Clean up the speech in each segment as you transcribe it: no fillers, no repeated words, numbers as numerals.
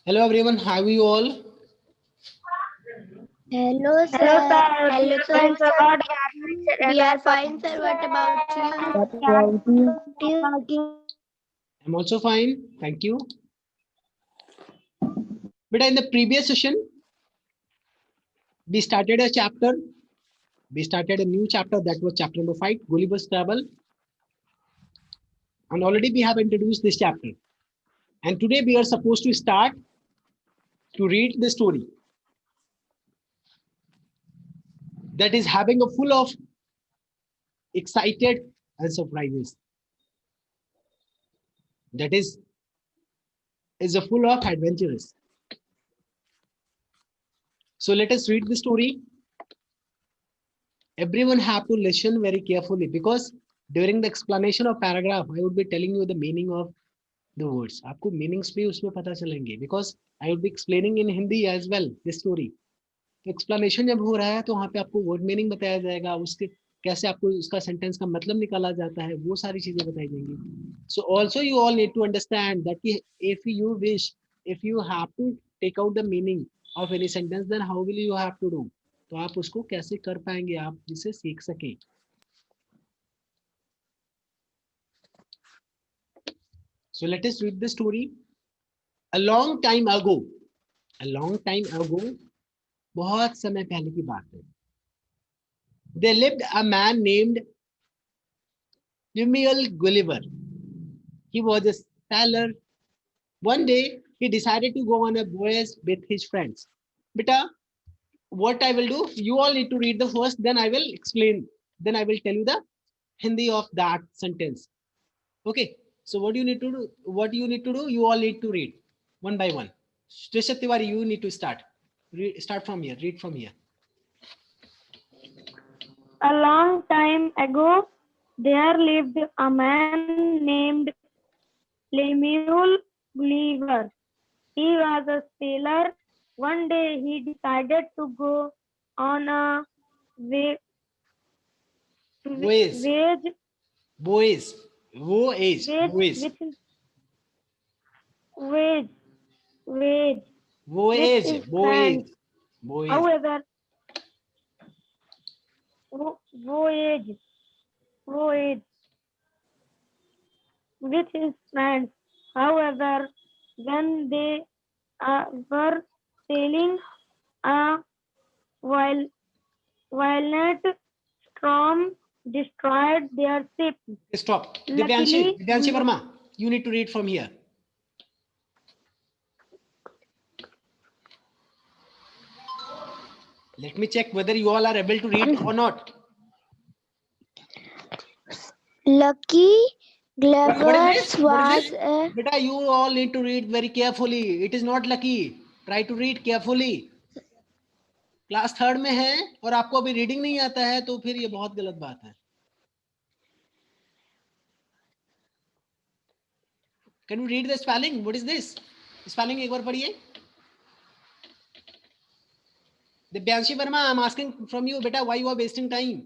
Hello everyone, how are you all? Hello, sir. Hello, sir. Hello, sir. Fine, sir. What We are fine, sir. What about you? I'm also fine, thank you. But in the previous session, we started a chapter. We started a new chapter, that was chapter number 5, Gulliver's Travel. And already we have introduced this chapter. And today we are supposed to start to read the story that is having a full of excited and surprises. That is a full of adventures. So let us read the story. Everyone have to listen very carefully because during the explanation of paragraph, I would be telling you the meaning of the words. आपको meanings भी उसमें पता चलेंगे because I would be explaining in Hindi as well this story. तो explanation जब हो रहा है तो वहाँ पे आपको word meaning बताया जाएगा, उसके कैसे आपको उसका sentence का मतलब निकाला जाता है, वो सारी चीजें बताई जाएंगी. So also you all need to understand that if you wish, if you have to take out the meaning of any sentence, then how will you have to do? तो आप उसको कैसे कर पाएंगे, आप जिसे सीख सकें. So let us read the story. A long time ago, बहुत समय पहले की बात है. There lived a man named Lemuel Gulliver. He was a sailor. One day, he decided to go on a voyage with his friends. Beta, what I will do, you all need to read the first, then I will explain. Then I will tell you the Hindi of that sentence. Okay. So what you need to do? What you need to do? You all need to read one by one. Trisha Tiwari, you need to start. Start from here. Read from here. A long time ago, there lived a man named Lemuel Gulliver. He was a sailor. One day, he decided to go on a voyage. Voyage. However, with his friends. However, when they were sailing, a violent storm destroyed their ship. Stop. Luckily, Divyanshi Verma, you need to read from here. Let me check whether you all are able to read or not. Lucky What is Gulliver was this? Beta, you all need to read very carefully. It is not lucky. Try to read carefully. Class third में है और आपको अभी reading नहीं आता है तो फिर ये बहुत गलत बात है. Can you read the spelling? What is this? Spelling एक बार पढ़िए. Divyanshi Verma, I'm asking from you, beta, why you are wasting time?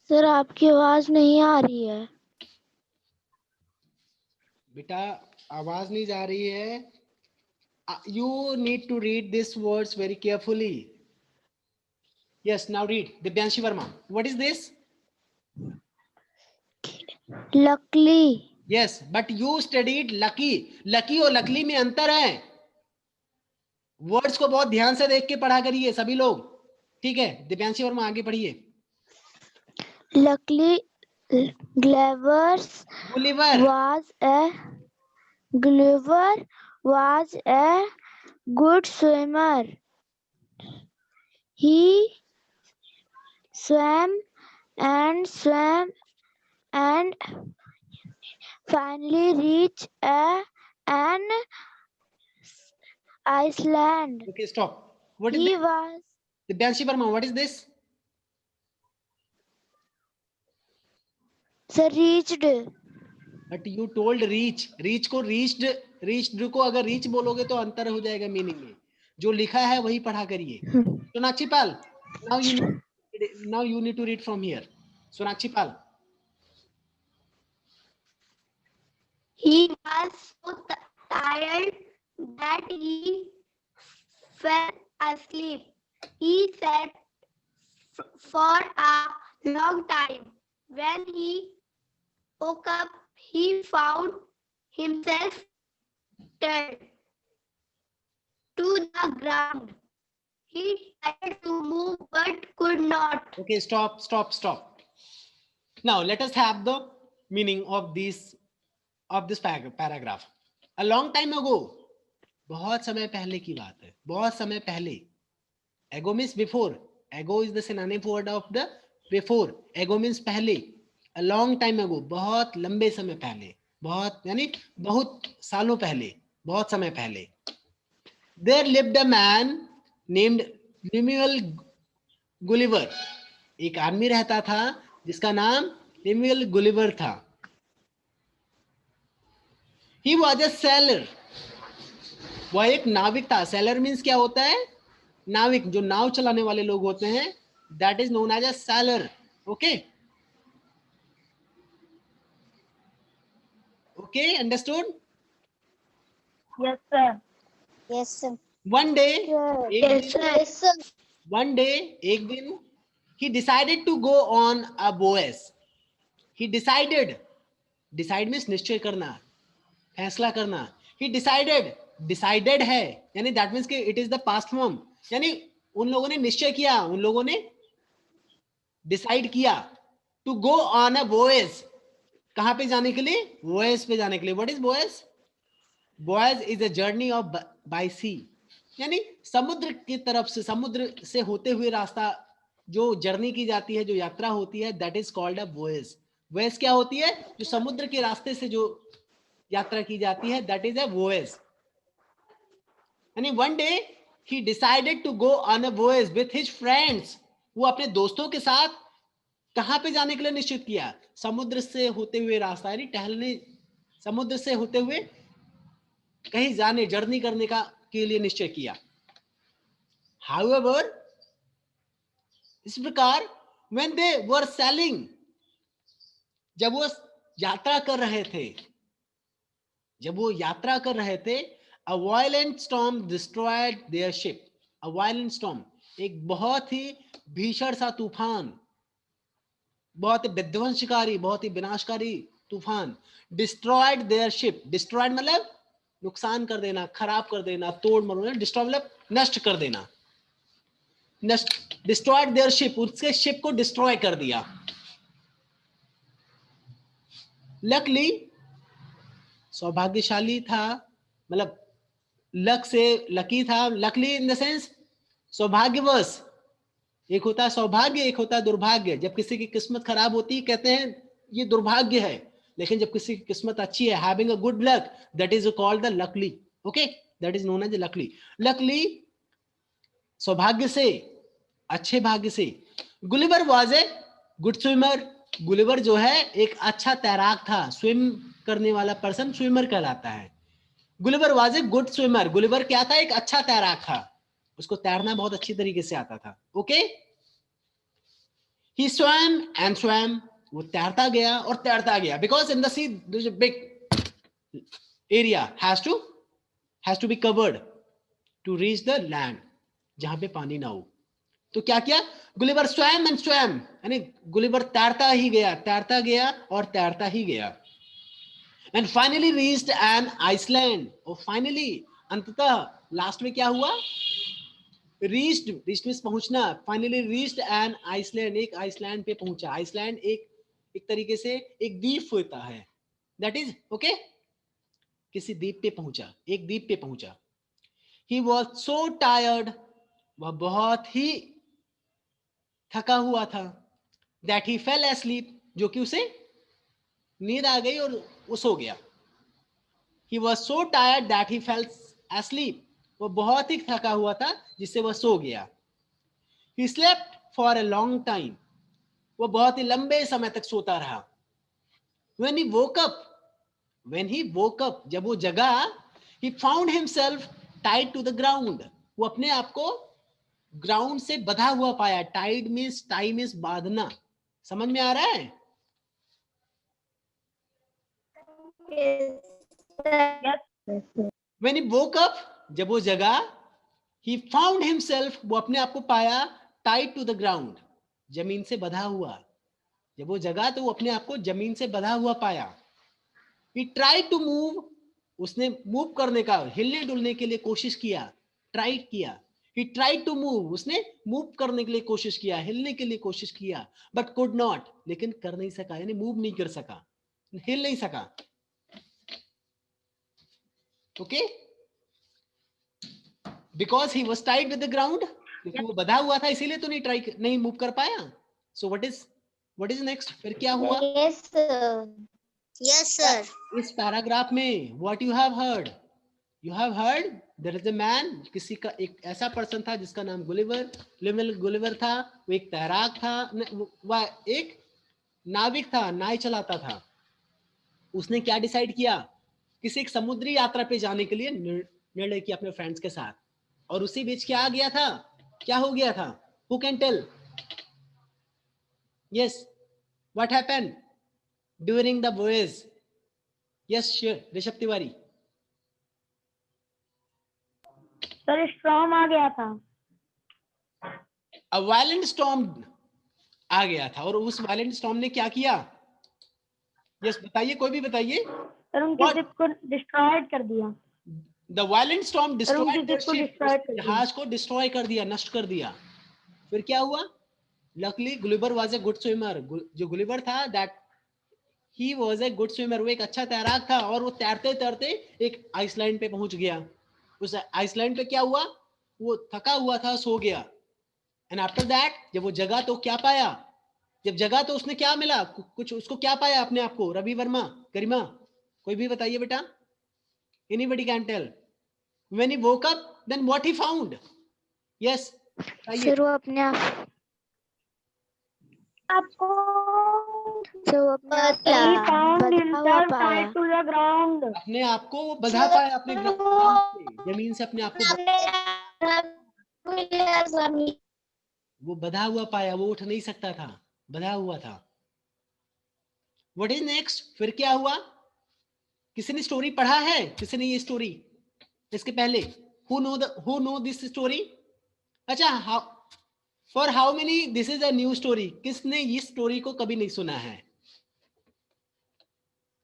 Sir आपकी आवाज नहीं आ रही है. बेटा आवाज नहीं जा रही है. You need to read these words very carefully. Yes, now read. Divyanshi Verma. What is this? Luckily. Yes, but you studied lucky. Lucky और luckily में अंतर है. वर्ड्स को बहुत ध्यान से देख के पढ़ा करिए सभी लोग. ठीक है, दिव्यांशी वर्मा आगे पढ़िए. Luckily, Gulliver was a good swimmer. He swam and finally reached an island. Okay, stop. What is He this? was Divyanshi Verma, what is this? Sir, reached. But you told reach. Reach को reached को अगर reach बोलोगे तो अंतर हो जाएगा meaning में. जो लिखा है वही पढ़ा करिए. Sonakshi Pal, now you need to read from here. Sonakshi Pal. He was so tired that he fell asleep. He sat for a long time. When he woke up, he found himself tied to the ground. He tried to move but could not. Okay, stop. Now let us have the meaning of this paragraph. A long time ago, बहुत समय पहले की बात है, बहुत समय पहले. Ago means before. Ago is the synonym word of the before. Ago means पहले. A long time ago, बहुत लंबे समय पहले, बहुत यानी बहुत सालों पहले, बहुत समय पहले. There lived a man named Lemuel Gulliver. एक आदमी रहता था जिसका नाम Lemuel Gulliver था. He was a sailor. वह एक नाविक था. Sailor means क्या होता है? नाविक, जो नाव चलाने वाले लोग होते हैं, that is known as a sailor. Okay? Okay, understood? Yes, sir. Yes, sir. One day, Yes, sir. one day, एक दिन, he decided to go on a voyage. He decided. Decide means निश्चय करना, फैसला करना. He decided है, यानी that means कि it is the past form. यानी उन लोगों ने निश्चय किया, उन लोगों ने डिसाइड किया to go on a voyage. कहां पे जाने के लिए? वॉयज पे जाने के लिए. What is voyage? Voyage is a journey of by sea, यानी समुद्र की तरफ से, समुद्र से होते हुए रास्ता जो जर्नी की जाती है, जो यात्रा होती है, that is called a voyage. Voyage क्या होती है? जो समुद्र के रास्ते से जो यात्रा की जाती है, दैट इज अ वॉयज. यानी वन डे ही decided to go on a voyage with his friends. वो अपने दोस्तों के साथ कहां पे जाने के लिए निश्चित किया? समुद्र से होते हुए रास्ता, यानी टहलने, समुद्र से होते हुए कहीं जाने, जर्नी करने का के लिए निश्चय किया. However, इस प्रकार when they were sailing, जब वो यात्रा कर रहे थे, जब वो यात्रा कर रहे थे, a violent storm destroyed their ship. A violent storm, एक बहुत ही भीषण सा तूफान, बहुत ही विध्वंसकारी, बहुत ही विनाशकारी तूफान, डिस्ट्रॉयड देयर शिप. डिस्ट्रॉयड मतलब नुकसान कर देना, खराब कर देना, तोड़ मरोड़. डिस्ट्रॉय मतलब नष्ट कर देना. डिस्ट्रॉयड देयर शिप, उसके शिप को डिस्ट्रॉय कर दिया. लकली, सौभाग्यशाली था, मतलब लक से लकी था. लकली इन द सेंस सौभाग्यवश. एक होता है सौभाग्य, एक होता है दुर्भाग्य. जब किसी की किस्मत खराब होती है, कहते हैं ये दुर्भाग्य है. लेकिन जब किसी की किस्मत अच्छी है, having a good luck, that is called the luckily. Okay, that is known as luckily. Luckily सौभाग्य से, अच्छे भाग्य से. Gulliver was a good swimmer. Gulliver जो है एक अच्छा तैराक था. स्विम करने वाला पर्सन स्विमर कहलाता है. Gulliver was a good swimmer. Gulliver क्या था? एक अच्छा तैराक था. उसको तैरना बहुत अच्छी तरीके से आता था. Okay, he swam and swam. वो तैरता गया और तैरता गया. because in the sea there is a big area has to be covered to reach the land, जहां पे पानी ना हो. तो क्या किया? गुलिवर swam and swam, यानी गुलिवर तैरता ही गया, तैरता गया और तैरता ही गया. and finally reached an Iceland. और finally, अंततः लास्ट में क्या हुआ? reached means पहुंचना. finally reached an Iceland, एक आइसलैंड पे पहुंचा. आइसलैंड एक तरीके से एक द्वीप होता है. दैट इज ओके, किसी द्वीप पे पहुंचा, एक द्वीप पे पहुंचा. he was so tired, वह बहुत ही थका हुआ था. that he fell asleep, जो कि उसे नींद आ गई और वो सो गया. he was so tired that he fell asleep, वो बहुत ही थका हुआ था जिससे वह सो गया. he slept for a long time, वो बहुत ही लंबे समय तक सोता रहा. when he woke up, जब वो जगा, he found himself tied to the ground, वो अपने आप को ग्राउंड से बंधा हुआ पाया. टाइड मींस, टाई मींस बांधना. समझ में आ रहा है? Yes. When he woke up, जब वो जगा, he found himself, वो अपने आप को पाया tied to the ground, जमीन से बंधा हुआ. जब वो जगा तो वो अपने आप को जमीन से बंधा हुआ पाया. He tried to move, उसने मूव करने का, हिलने डुलने के लिए कोशिश किया, ट्राई किया. He tried to move, उसने मूव करने के लिए कोशिश किया, हिलने के लिए कोशिश किया, but could not, लेकिन कर नहीं सका, यानी मूव नहीं कर सका, हिल नहीं सका. Okay, because he was tied with the ground, क्योंकि वो बंधा हुआ था, इसीलिए तो नहीं मूव कर पाया. सो व्हाट इज नेक्स्ट, फिर क्या हुआ? Yes, sir. Yes, sir. इस पैराग्राफ में what you have heard, there is a man, किसी का एक ऐसा पर्सन था जिसका नाम गुलिवर था. वो एक तैराक था, वह एक नाविक था, नाव चलाता था. उसने क्या डिसाइड किया? किसी एक समुद्री यात्रा पे जाने के लिए निर्णय किया अपने फ्रेंड्स के साथ. और उसी बीच क्या आ गया था, क्या हो गया था? Who can tell? Yes, what happened during the voyage? Yes Rishabh Tiwari. Sir storm आ गया था. अ वायलेंट स्टॉर्म आ गया था, और उस वायलेंट स्टॉर्म ने क्या किया? यस बताइए, कोई भी बताइए. सर उनके शिप को डिस्ट्रॉयड कर दिया. The violent storm destroyed their को शिप, destroy कर दिया. जहाज को डिस्ट्रॉय कर दिया, नष्ट कर दिया. फिर क्या हुआ? Luckily Gulliver was a good swimmer, जो गुलिवर था that he was a good swimmer, वो एक अच्छा तैराक था, और वो तैरते तैरते एक आइसलैंड पे पहुंच गया. उस आइसलैंड पे क्या हुआ? वो थका हुआ था, सो गया. एंड आफ्टर दैट जब वो जगा तो क्या पाया? जब जगा तो उसने क्या मिला, कुछ उसको क्या पाया अपने आप को? रवि वर्मा, गरिमा, कोई भी बताइए बेटा. Anybody can tell. When he woke up, then what he found? Yes बताइए. सर वो अपने आप आपको सर वो अपने आप he को found बंधा हुआ himself पाया. tied to the ground. अपने आप को वो बंधा पाया, अपने ग्राउंड से, जमीन से अपने आप को वो बंधा हुआ पाया, वो उठ नहीं सकता था, बंधा हुआ था. व्हाट इज नेक्स्ट, फिर क्या हुआ? किसी ने स्टोरी पढ़ा है? किसी ने ये स्टोरी इसके पहले? Who know this story? अच्छा, for how many this is a new story? किसने इस स्टोरी को कभी नहीं सुना है?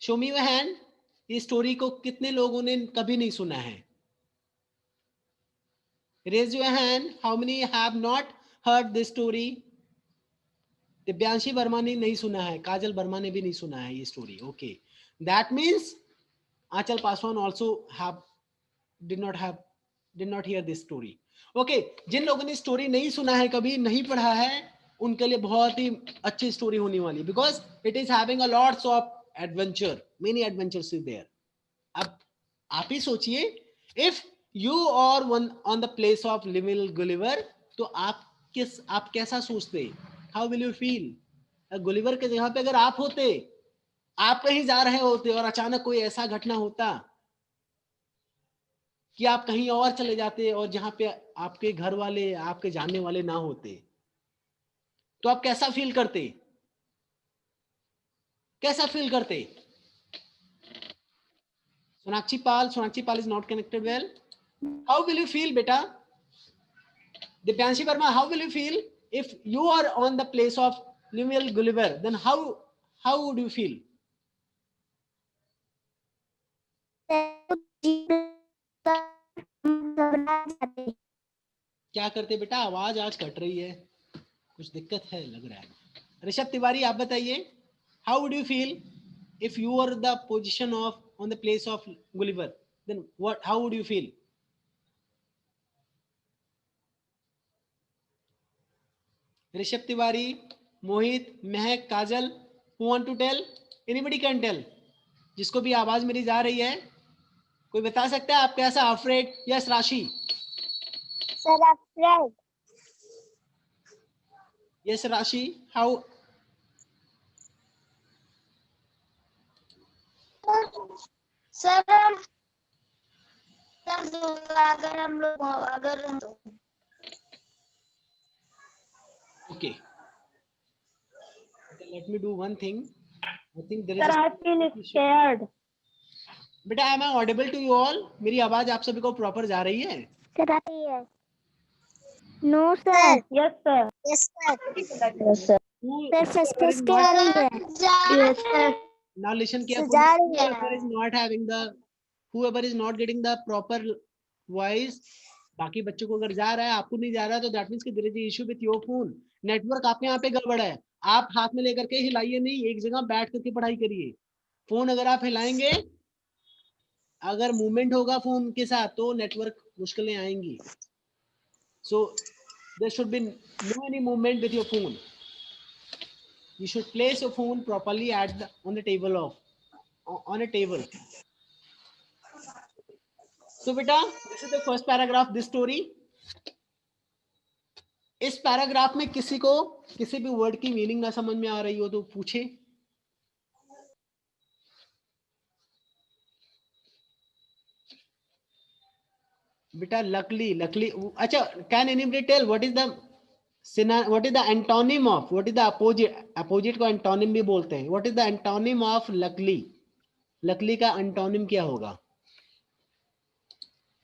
Show me your hand. इस स्टोरी को कितने लोगों ने कभी नहीं सुना है? Raise your hand. How many have not heard this story? Divyanshi Verma ने नहीं सुना है, काजल वर्मा ने भी नहीं सुना है ये story. Okay, that means Anchal Paswan also did not hear this story. Okay, जिन लोगों ने स्टोरी नहीं सुना है, कभी नहीं पढ़ा है, उनके लिए बहुत ही अच्छी स्टोरी होने वाली, because it is having a lots of adventure, many adventures is there. अब आप ही सोचिए, if you are one on the place of लिविल गुलिवर, तो आप कैसा सोचते? How will you feel? Gulliver के जगह पे अगर आप होते, आप कहीं जा रहे होते और अचानक कोई ऐसा घटना होता कि आप कहीं और चले जाते, और जहां पे आपके घर वाले, आपके जानने वाले ना होते, तो आप कैसा फील करते? Sonakshi Pal is not connected well. How will you feel बेटा? Divyanshi Verma, how will you feel if you are on the place of लिविल Gulliver? Then how would you feel? क्या करते बेटा? आवाज आज कट रही है, कुछ दिक्कत है लग रहा है. ऋषभ तिवारी, आप बताइए, how would you feel if you are the position of on the place of Gulliver? Then what, how would you feel? Rishabh Tiwari, Mohit, Mahak, Kajal, who want to tell? Anybody can tell. जिसको भी आवाज मेरी जा रही है, कोई बता सकता है आप कैसा? अफ्रेड? यस राशि. Sir afraid. यस राशि, हाउ? सर अगर हम लोग Okay. Let me do one thing. I think there Sir, is I feel scared. बेटा am I audible to you all? मेरी आवाज आप सभी को प्रॉपर जा रही है? सर आती है। No sir. Yes, sir. Yes sir. Yes, sir. Sir फस फस के आ रही है। Yes sir. Now listen जा carefully. रही है। Whoever is not having the, whoever is not getting the proper voice, बाकी बच्चों को अगर जा रहा है आपको नहीं जा रहा तो दैट मींस कि there is issue with your phone. Network आपके यहाँ पे गड़बड़ है। आप हाथ में लेकर के हिलाइए नहीं, एक जगह बैठ करके पढ़ाई करिए। फोन अगर आप हिलाएंगे, अगर मूवमेंट होगा फोन के साथ तो नेटवर्क मुश्किलें आएंगी। So there should be no any movement with your phone. You should place your phone properly at the on the table on a table. So beta, this is the first paragraph this story. इस paragraph में किसी को किसी भी word की meaning ना समझ में आ रही हो तो पूछे। बेटा लकली लकली, अच्छा, can anybody tell what is the antonym of, what is the opposite को एंटोनिम भी बोलते हैं। What is the antonym of luckily? Luckily का एंटोनिम क्या होगा?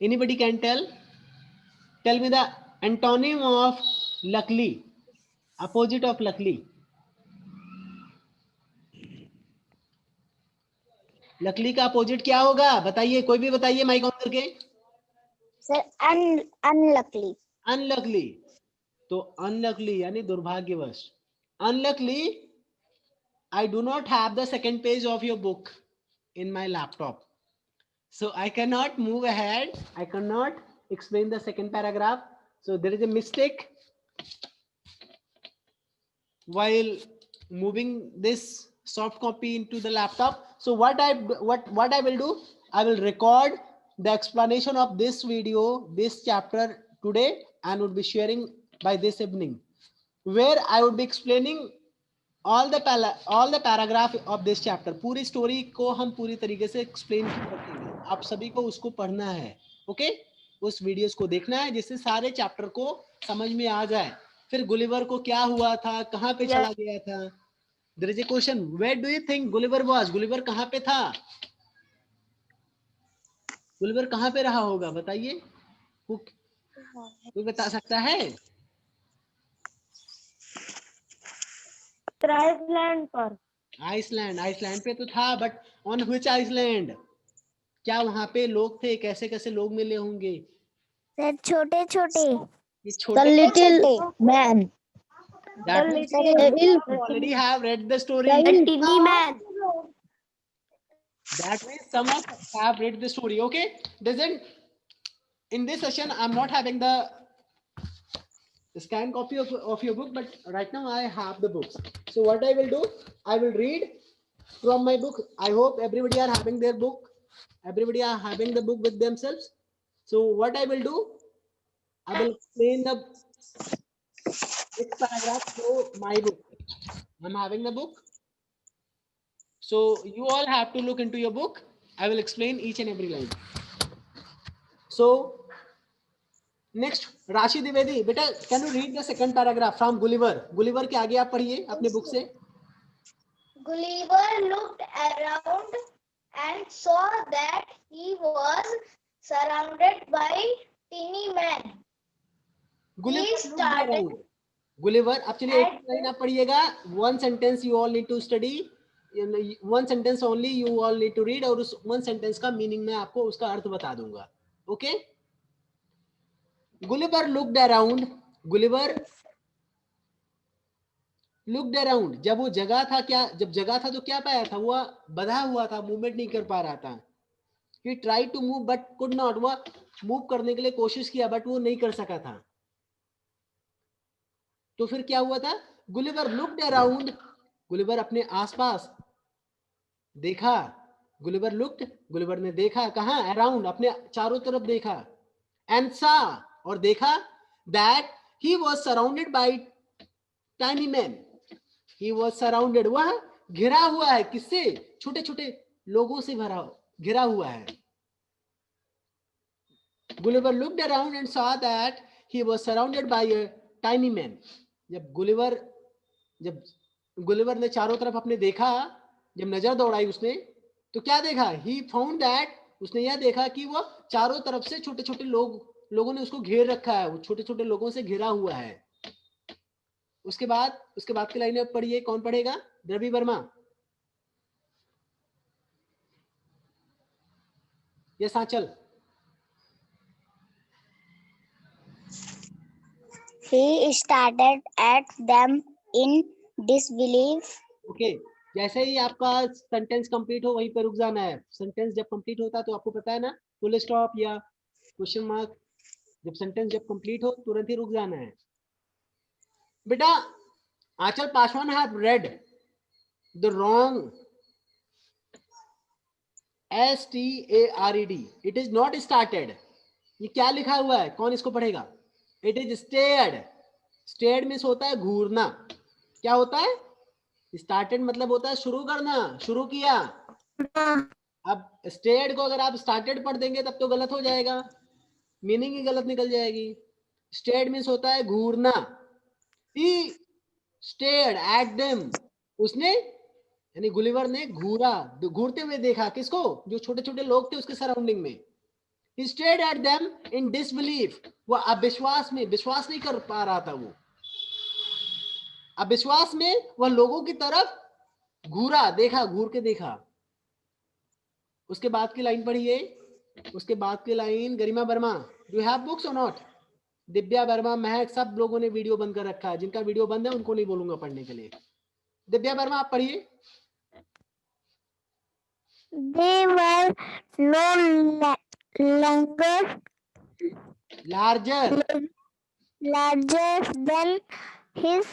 Anybody can tell me the antonym of luckily, opposite of luckily. Luckily का opposite क्या होगा बताइए, कोई भी बताइए माइक ऑन करके। Sir unluckily. अनलकली, तो अनलकली यानी दुर्भाग्यवश। Unluckily, I do not have the second page of your book in my laptop, so I cannot move ahead. I cannot explain the second paragraph. So there is a mistake while moving this soft copy into the laptop. So what I will do, I will record the explanation of this video, this chapter today, and would be sharing by this evening, where I would be explaining all the paragraph of this chapter. पूरी story को हम पूरी तरीके से explain करेंगे, आप सभी को उसको पढ़ना है। ओके, उस वीडियोस को देखना है जिससे सारे चैप्टर को समझ में आ जाए। फिर गुलिवर को क्या हुआ था, कहाँ पे चला गया था। There is a question, where do you think Gulliver was? Gulliver कहाँ पे था? गुलिवर कहाँ पे रहा होगा बताइए, कोई बता सकता है? आइसलैंड पर। आइसलैंड पे तो था, बट ऑन व्हिच आइसलैंड? क्या वहां पे लोग थे? कैसे कैसे लोग मिले होंगे? सर छोटे छोटे। ये The छोटे little man. that The means little- you already have read the story. टिनी man. That means some of us have read the story. Okay, doesn't in this session I'm not having the scan copy of your book, but right now I have the books. So what I will do, I will read from my book. I hope everybody are having their book. Everybody are having the book with themselves. So what I will do, I will explain the next paragraph through my book. I'm having the book. So you all have to look into your book. I will explain each and every line. So next, Rashi Dwivedi, beta, can you read the second paragraph from Gulliver? Gulliver के आगे आप पढ़िए अपने book से। Gulliver looked around and saw that he was surrounded by tiny men. Gulliver He looked started- around. Gulliver, अब चलिए एक line आप पढ़िएगा। One sentence you all need to study. One sentence only you all need to read, और उस one sentence का meaning मैं आपको उसका अर्थ बता दूंगा। Okay? Gulliver looked around. Gulliver looked around. जब वो जगह था, क्या जब जगह था तो क्या पाया था? वो बंधा हुआ था, मूवमेंट नहीं कर पा रहा था। He tried to move but could not. वो मूव करने के लिए कोशिश किया बट वो नहीं कर सका था। तो फिर क्या हुआ था? Gulliver looked around. गुलिवर अपने आसपास देखा। Gulliver looked, गुलिवर ने देखा कहाँ? Around, अपने चारों तरफ देखा। And saw, और देखा that he was surrounded by tiny men. He was surrounded, वह घिरा हुआ है किससे? छोटे छोटे लोगों से घिरा हुआ है। Gulliver looked around and saw that he was surrounded by a tiny man. जब गुलिवर ने चारों तरफ अपने देखा, जब नजर दौड़ाई उसने, तो क्या देखा, ही फाउंड दैट, उसने यह देखा कि वो चारों तरफ से छोटे छोटे लोगों ने उसको घेर रखा है, वो छोटे छोटे लोगों से घिरा हुआ है। उसके बाद की लाइन पढ़िए, कौन पढ़ेगा? द्रवी वर्मा। ये सांचल। He started at them in disbelief. Okay, जैसे ही आपका सेंटेंस कंप्लीट हो वहीं पे रुक जाना है। सेंटेंस जब कंप्लीट होता है तो आपको पता है ना, फुल स्टॉप या क्वेश्चन मार्क, जब सेंटेंस जब कंप्लीट हो तुरंत ही रुक जाना है। बेटा Anchal Paswan have read the wrong STARED, it is not started. ये क्या लिखा हुआ है, कौन इसको पढ़ेगा? It is stared. Stared means होता है घूरना। क्या होता है? स्टार्टेड मतलब होता है शुरू करना, शुरू किया। अब स्टेयर्ड को अगर आप स्टार्टेड पढ़ देंगे तब तो गलत हो जाएगा, मीनिंग ही गलत निकल जाएगी। स्टेयर्ड मीन्स होता है घूरना। He stared at them, उसने यानी गुलिवर ने घूरा, घूरते हुए देखा किसको? जो छोटे छोटे लोग थे उसके सराउंडिंग में। He stared at them in disbelief, वो अविश्वास में, विश्वास नहीं कर पा रहा था वो, अविश्वास में वह लोगों की तरफ घूरा, देखा, घूर के देखा। उसके बाद की लाइन पढ़िए, उसके बाद की line. Garima Verma, do have books और नॉट? दिव्या वर्मा, महक, सब लोगों ने वीडियो बंद कर रखा है। जिनका वीडियो बंद है उनको नहीं बोलूंगा पढ़ने के लिए। दिव्या वर्मा आप पढ़िए। They were no longer larger, larger than his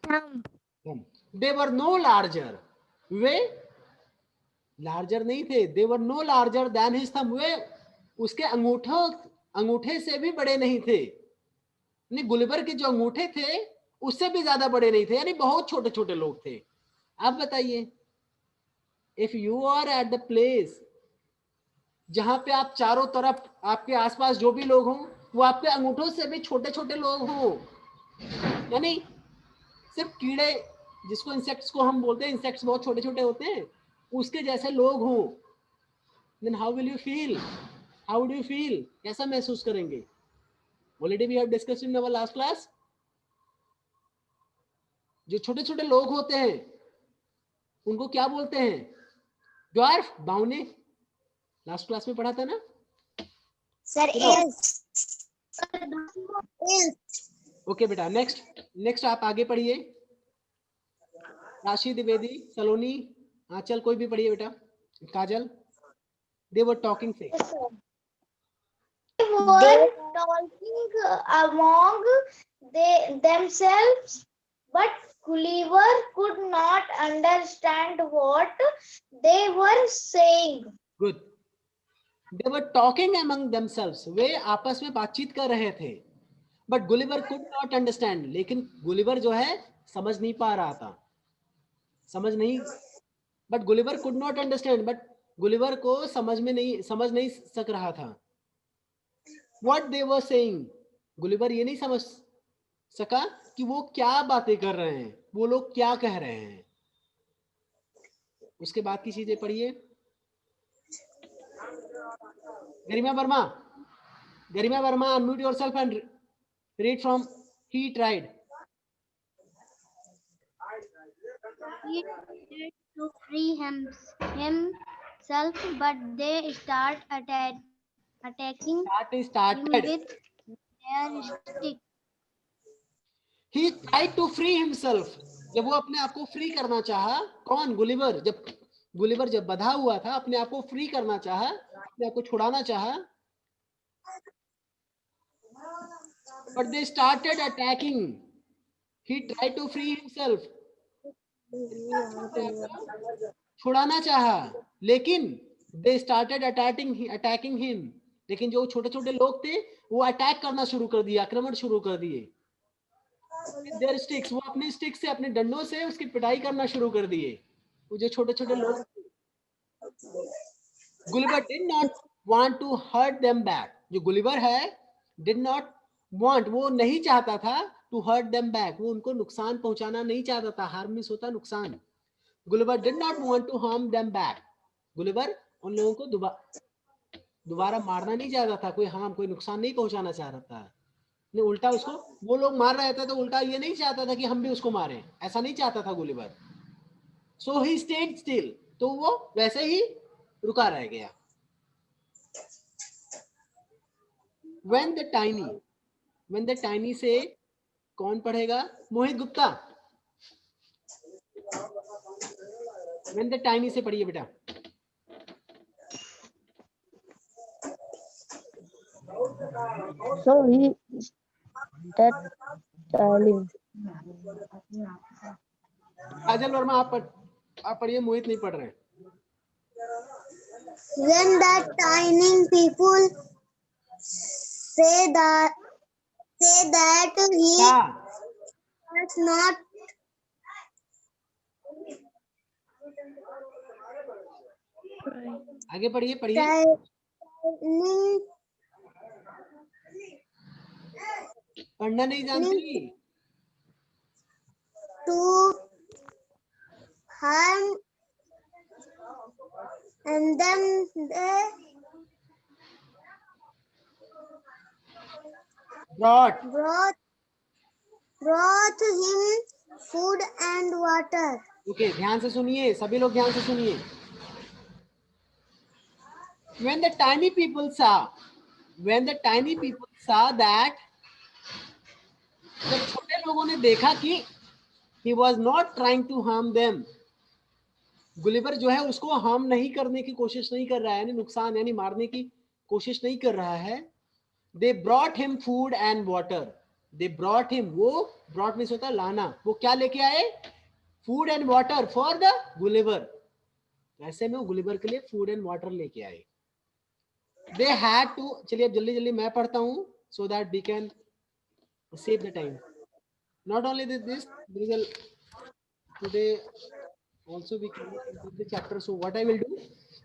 thumb. They were no larger, वे लार्जर नहीं थे। They were no larger than his thumb, वे उसके अंगूठे से भी बड़े नहीं थे। नहीं, गुलिवर के जो अंगूठे थे उससे भी ज्यादा बड़े नहीं थे, यानी बहुत छोटे छोटे लोग थे। आप बताइए, if you are at the place जहां पे आप चारों तरफ आपके आसपास जो भी लोग हों वो आपके अंगूठों से भी छोटे छोटे लोग हों, यानी सिर्फ कीड़े, जिसको इंसेक्ट्स को हम बोलते हैं, इंसेक्ट्स बहुत छोटे छोटे होते हैं, उसके जैसे लोग हों, then how will you feel? How do you feel? कैसा महसूस करेंगे? Already we have discussed in our last class. जो छोटे छोटे लोग होते हैं उनको क्या बोलते हैं? ड्वार्फ, बाउने, लास्ट क्लास में पढ़ा था ना Sir, is. ओके बेटा, नेक्स्ट आप आगे पढ़िए। राशि, द्विवेदी, सलोनी, आंचल, कोई भी पढ़िए बेटा। काजल, दे वर टॉकिंग से। They were talking among themselves, but Gulliver could not understand what they were saying. Good. They were talking among themselves, वे आपस में बातचीत कर रहे थे। But Gulliver could not understand, लेकिन गुलिवर जो है समझ नहीं पा रहा था, but Gulliver could not understand, but Gulliver को समझ नहीं सक रहा था। What they were saying, Gulliver ये नहीं समझ सका कि वो क्या बातें कर रहे हैं, वो लोग क्या कह रहे हैं। उसके बाद की चीजें पढ़िए। गरिमा Verma, unmute yourself and read from he tried. He tried to free himself, but they attacking him Started. with their stick. He tried to free himself. जब वो अपने आप को फ्री करना चाहा, कौन? गुलिवर जब बंधा हुआ था, अपने आप को फ्री करना चाहा, अपने आप को छुड़ाना चाहा, but they started attacking. He tried to free himself. छुड़ाना चाहा, लेकिन they started attacking him. लेकिन जो छोटे छोटे लोग थे वो अटैक करना शुरू कर दिया, आक्रमण शुरू कर दिए। Their sticks, वो अपने स्टिक से, अपने डंडों से उसकी पिटाई करना शुरू कर दिए, वो जो छोटे छोटे लोग। Gulliver did not want to hurt them back, जो गुलिवर है did not want, वो नहीं चाहता था to hurt them back, वो उनको नुकसान पहुंचाना नहीं चाहता था। हार्म मींस होता नुकसान। Gulliver did not want to harm them back. Gulliver उन लोगों को दोबारा मारना नहीं चाहता था, कोई हार्म, कोई नुकसान नहीं पहुंचाना चाहता था, ने उल्टा उसको, वो लोग मार रहे थे तो उल्टा ये नहीं चाहता था कि हम भी उसको मारें, ऐसा नहीं चाहता था Gulliver. So he stayed still. तो वो वैसे ही रुका रह गया. When the tiny से कौन पढ़ेगा? मोहित गुप्ता. When the tiny से पढ़िए बेटा. So he that telling. काजल वर्मा आप पढ़िए, मोहित नहीं पढ़ रहे. When the tiny people say that he हाँ, was not आगे पढ़िए. trying पढ़ना नहीं जानती. to harm, and then they Brought. brought him food and water. Okay, ध्यान से सुनिए, सभी लोग ध्यान से सुनिए. When the tiny people saw that, जब छोटे लोगों ने देखा कि he was not trying to harm them, Gulliver जो है उसको हार्म नहीं करने की कोशिश नहीं कर रहा है, यानी नुकसान यानी मारने की कोशिश नहीं कर रहा है. They brought him food and water. They brought him, वो brought मीन्स होता है लाना, वो क्या लेके आए? Food and water for the Gulliver. ऐसे में वो गुलिवर के लिए फूड एंड वाटर लेके आए. They had to, चलिए अब जल्दी जल्दी मैं पढ़ता हूँ so that we can save the time. Not only this, today also we can complete the chapter. So what I will do,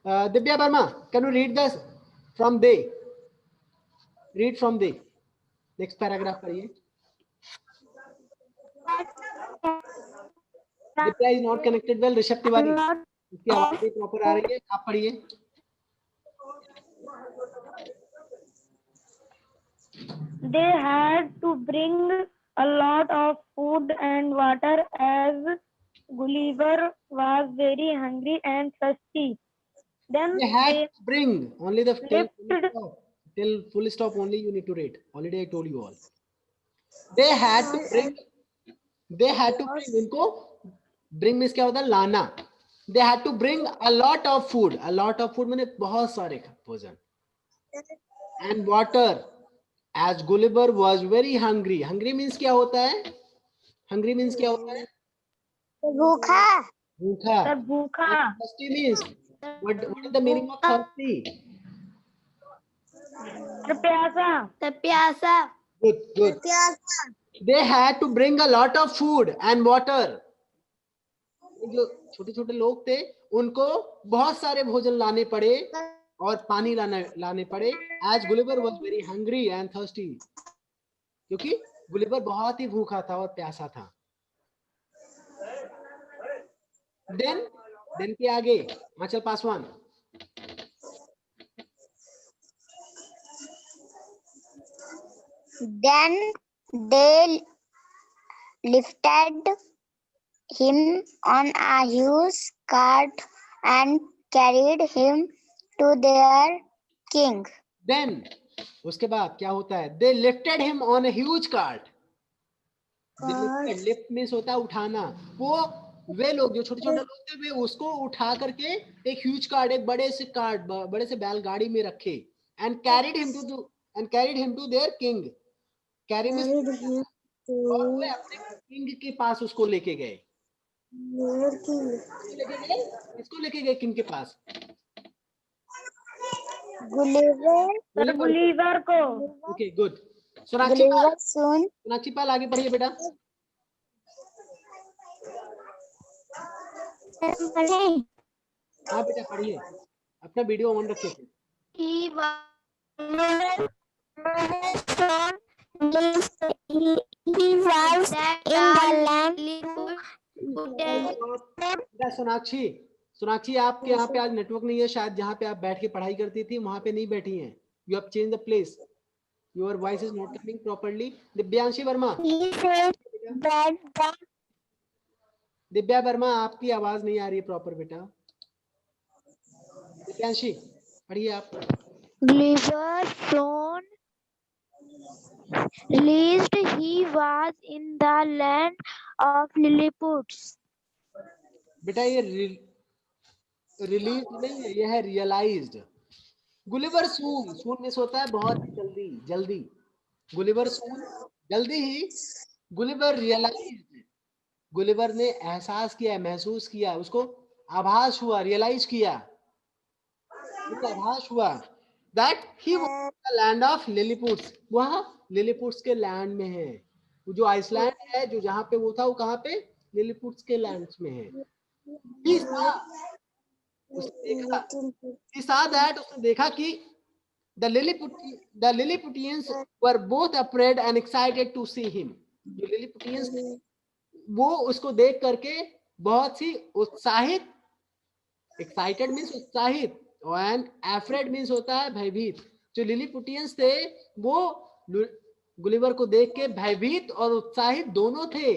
Divya Verma, can you read this from they? Read from they. Next paragraph पढ़िए. Divya is not connected well. Rishabh Tiwari, उसकी आवाज भी proper आ रही है, आप पढ़िए. They had to bring a lot of food and water as Gulliver was very hungry and thirsty. Then They had to bring only the lifted till full stop only you need to read. Already I told you all. They had to bring इनको bring means क्या होता है? लाना. They had to bring a lot of food. A lot of food माने बहुत सारे भोजन. And water. As Gulliver was very hungry. Hungry means क्या होता है? Hungry means क्या होता है? भूखा. भूखा. भूखा. Thirsty means what is the meaning of thirsty? प्यासा. Good. They had to bring a lot of food and water. जो छोटे छोटे लोग थे उनको बहुत सारे भोजन लाने पड़े और पानी लाने पड़े. As Gulliver was very hungry and thirsty. क्योंकि गुलिवर बहुत ही भूखा था और प्यासा था. Then के आगे आंचल Paswan. Then they lifted him on a huge cart and carried him to their king. Then उसके बाद क्या होता है? They lifted him on a huge cart. Lift means होता है उठाना. वे लोग जो छोटे छोटे लोग थे वे उसको उठा करके एक ह्यूज कार्ट, एक बड़े से बैलगाड़ी में रखे. And carried him to their king. Carry means और वे अपने किंग के पास उसको लेके गए. इसको लेके गए किंग के पास. गुलिवर को. Okay good. Gulliver soon Sonakshi Pal आगे पढ़िए बेटा. हाँ बेटा पढ़िए, अपना वीडियो ऑन रखिए. he was in the land बेटा सोनाक्षी, सोनाक्षी आपके यहाँ पे आज नेटवर्क नहीं है शायद, जहाँ पे आप बैठ के पढ़ाई करती थी वहां पे नहीं बैठी हैं. You have change the place. Your voice is not coming properly. Divyanshi Verma, He said that the Divya Verma आपकी आवाज नहीं आ रही है प्रॉपर बेटा. दिव्यांशी पढ़िए आप. Gulliver soon realized he was in the land of Lilliputians. बेटा ये रिलीज नहीं है, ये है रियलाइज्ड. गुलिवर सून, सून मिस होता है बहुत जल्दी, जल्दी. गुलिवर सून जल्दी ही. गुलिवर रियलाइज्ड, गुलिवर ने एहसास किया, महसूस किया, उसको आभास हुआ, रियलाइज किया, उसको आभास हुआ that he was the land of Lilliputs. वह लिलीपुट्स के लैंड में है. वो जो आइसलैंड है, जो जहाँ पे वो था, वो कहाँ पे? लिलीपुट्स के लैंड्स में है. He saw, उसने देखा, he saw that, उसने देखा कि the Lilliputians were both afraid and excited to see him. जो Lilliputians थे, वो उसको देख करके बहुत ही उत्साहित, excited means उत्साहित, and afraid means होता है भयभीत. जो Lilliputians थे वो गुलिवर को देख के भयभीत और उत्साहित दोनों थे.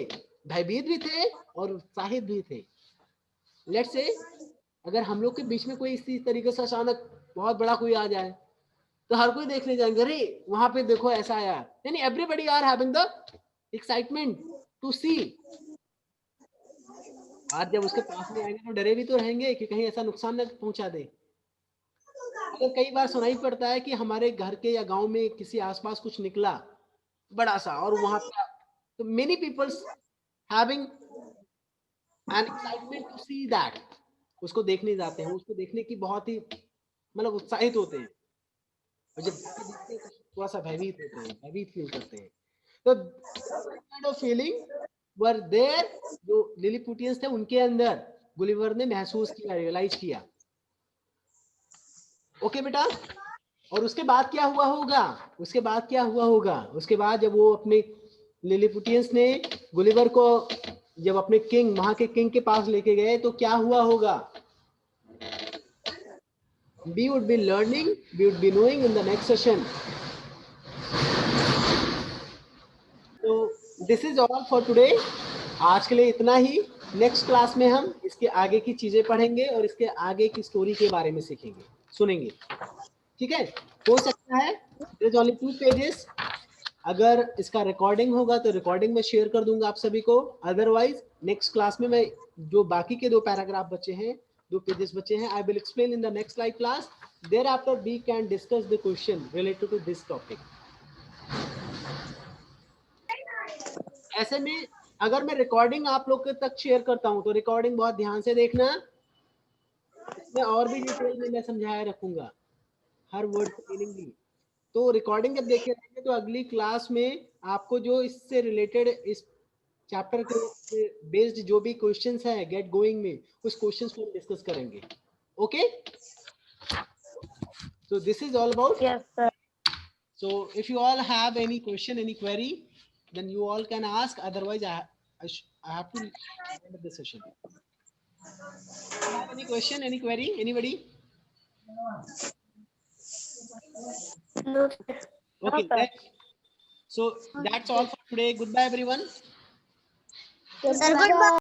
भयभीत भी थे और उत्साहित भी थे. लेट्स से अगर हम लोग के बीच में कोई इसी तरीके से अचानक बहुत बड़ा कोई आ जाए तो हर कोई देखने जाएंगे, अरे वहां पे देखो ऐसा आया. यानी everybody are having the excitement to see. आज जब उसके पास में आएंगे तो डरे भी तो रहेंगे कि कहीं ऐसा नुकसान न पहुंचा दे. अगर कई बार सुनाई पड़ता है कि हमारे घर के या गांव में किसी आसपास कुछ निकला बड़ा सा और वहां पे, तो many peoples having an excitement to see that. उसको देखने जाते हैं, उसको देखने की बहुत ही मतलब उत्साहित होते हैं. और जब देखते हैं तो थोड़ा सा भयभीत होते हैं, भयभीत फील करते हैं. तो kind of feeling were there, जो लिलीपुटियंस थे उनके अंदर गुलिवर ने महसूस किया, रियलाइज किया. ओके बेटा. और उसके बाद क्या हुआ होगा? उसके बाद क्या हुआ होगा? उसके बाद जब वो अपने लिलीपुटियंस ने गुलिवर को जब अपने किंग, वहां के किंग के पास लेके गए तो क्या हुआ होगा? We would be learning, we would be knowing in the next session. So this is all for today. आज के लिए इतना ही. नेक्स्ट क्लास में हम इसके आगे की चीजें पढ़ेंगे और इसके आगे की स्टोरी के बारे में सीखेंगे, सुनेंगे. ठीक है. हो सकता है there is only 2 pages. अगर इसका रिकॉर्डिंग होगा तो रिकॉर्डिंग में शेयर कर दूंगा आप सभी को. अदरवाइज नेक्स्ट क्लास में मैं जो बाकी के 2 पैराग्राफ बचे हैं, 2 पेजेस बचे हैं, I will explain in the next live class. Thereafter we can discuss the question related to this topic. ऐसे में अगर मैं रिकॉर्डिंग आप लोग के तक शेयर करता हूं तो रिकॉर्डिंग बहुत ध्यान से देखना. इसमें और भी डिटेल में मैं समझाया रखूंगा, हर वर्ड की मीनिंग भी. तो रिकॉर्डिंग जब देखे रहेंगे तो अगली क्लास में आपको जो इससे रिलेटेड, इस चैप्टर के बेस्ड जो भी क्वेश्चंस हैं गेट गोइंग में, उस क्वेश्चंस को डिस्कस करेंगे. Okay. So this is all about. Yes, sir. So if you all have any question, any query, then you all can ask. Otherwise, I have to end the session. Have any question, any query, anybody? No, Okay. sir. So that's all for today. Goodbye, everyone. Sir, goodbye.